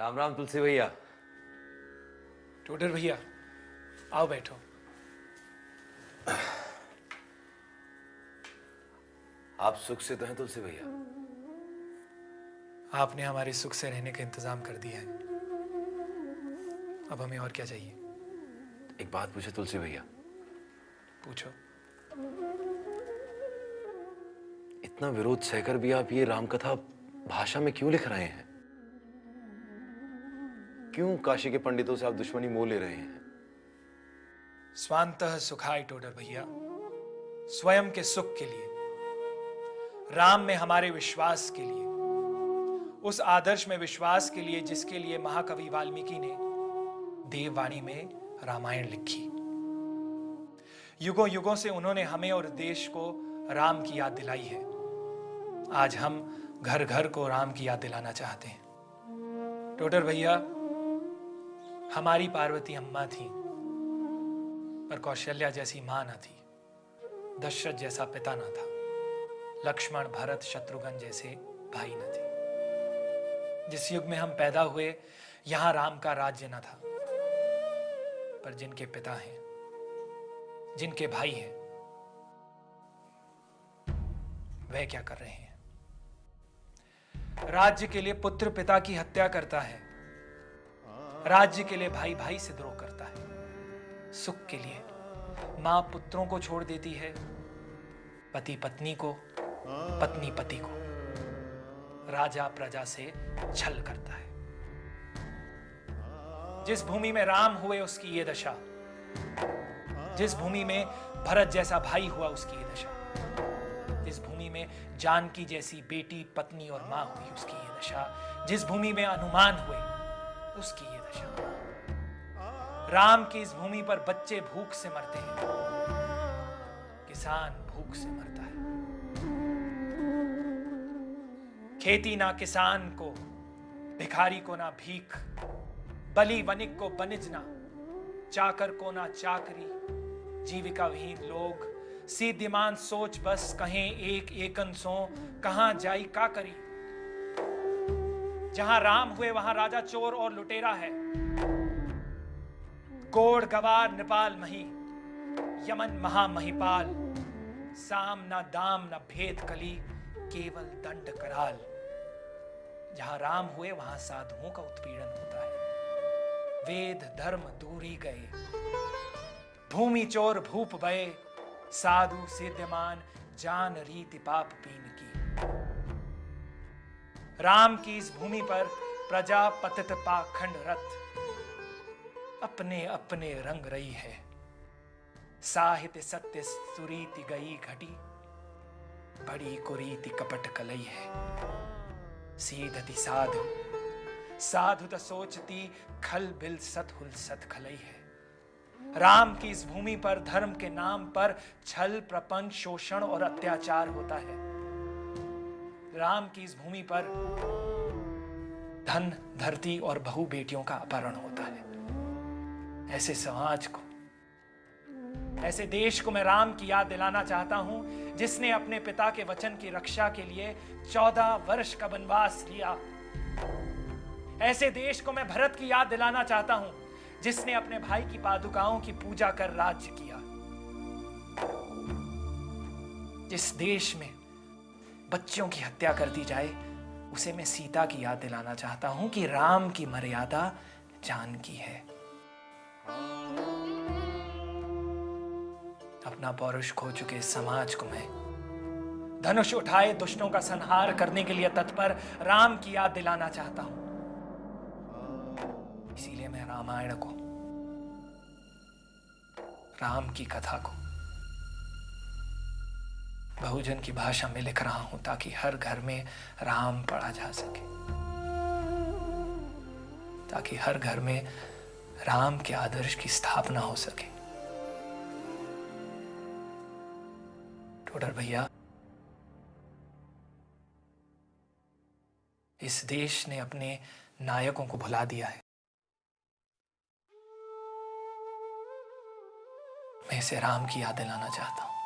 राम राम तुलसी भैया। टोडर भैया आओ बैठो। आप सुख से तो हैं तुलसी भैया? आपने हमारे सुख से रहने का इंतजाम कर दिया है, अब हमें और क्या चाहिए? एक बात पूछे तुलसी भैया? पूछो। इतना विरोध सहकर भी आप ये रामकथा भाषा में क्यों लिख रहे हैं? क्यों काशी के पंडितों से आप दुश्मनी मोल ले रहे हैं? स्वांतः सुखाय टोडर भैया, स्वयं के सुख के लिए, राम में हमारे विश्वास के लिए, उस आदर्श में विश्वास के लिए जिसके लिए महाकवि वाल्मीकि ने देववाणी में रामायण लिखी। युगों युगों से उन्होंने हमें और देश को राम की याद दिलाई है। आज हम घर घर को राम की याद दिलाना चाहते हैं। टोडर भैया, हमारी पार्वती अम्मा थी, पर कौशल्या जैसी मां न थी, दशरथ जैसा पिता न था, लक्ष्मण भरत शत्रुघ्न जैसे भाई न थे। जिस युग में हम पैदा हुए, यहां राम का राज्य न था, पर जिनके पिता हैं, जिनके भाई हैं, वह क्या कर रहे हैं? राज्य के लिए पुत्र पिता की हत्या करता है, राज्य के लिए भाई भाई से द्रोह करता है, सुख के लिए मां पुत्रों को छोड़ देती है, पति पत्नी को, पत्नी पति को, राजा प्रजा से छल करता है। जिस भूमि में राम हुए उसकी ये दशा, जिस भूमि में भरत जैसा भाई हुआ उसकी ये दशा, जिस भूमि में जानकी जैसी बेटी पत्नी और मां हुई उसकी ये दशा, जिस भूमि में हनुमान हुए उसकी ये दशा। राम की इस भूमि पर बच्चे भूख से मरते हैं, किसान भूख से मरता है। खेती ना किसान को, भिखारी को ना भीख, बली वनिक को बनिज ना, चाकर को ना चाकरी, जीविका विहीन लोग, सीधिमान सोच बस कहें एक एकन सो, कहां जाई का करी। जहां राम हुए वहां राजा चोर और लुटेरा है, गोड़ गवार नृपाल मही, यमन महामहिपाल, साम ना दाम ना भेद कली, केवल दंड कराल। जहां राम हुए वहां साधुओं का उत्पीड़न होता है, वेद धर्म दूरी गए, भूमि चोर भूप भये, साधु सिद्धमान जान रीति पाप पीन की। राम की इस भूमि पर प्रजा पतित पाखंड रत अपने अपने रंग रही है। साहित्य सत्य सुरीति गई घटी, बड़ी कुरीति कपट कलई है। सीधति साधु साधु त सोचती, खल बिल सत हुल सत खलई है। राम की इस भूमि पर धर्म के नाम पर छल प्रपंच शोषण और अत्याचार होता है। राम की इस भूमि पर धन धरती और बहु बेटियों का अपहरण होता है। ऐसे समाज को, ऐसे देश को मैं राम की याद दिलाना चाहता हूं, जिसने अपने पिता के वचन की रक्षा के लिए 14 वर्ष का वनवास लिया। ऐसे देश को मैं भरत की याद दिलाना चाहता हूं, जिसने अपने भाई की पादुकाओं की पूजा कर राज्य किया। जिस देश में बच्चों की हत्या कर दी जाए, उसे मैं सीता की याद दिलाना चाहता हूं कि राम की मर्यादा जानकी है। अपना पौरुष खो चुके इस समाज को मैं धनुष उठाए दुष्टों का संहार करने के लिए तत्पर राम की याद दिलाना चाहता हूं। इसीलिए मैं रामायण को, राम की कथा को बहुजन की भाषा में लिख रहा हूं, ताकि हर घर में राम पढ़ा जा सके, ताकि हर घर में राम के आदर्श की स्थापना हो सके। टोडर भैया, इस देश ने अपने नायकों को भुला दिया है। मैं इसे राम की याद दिलाना चाहता हूं।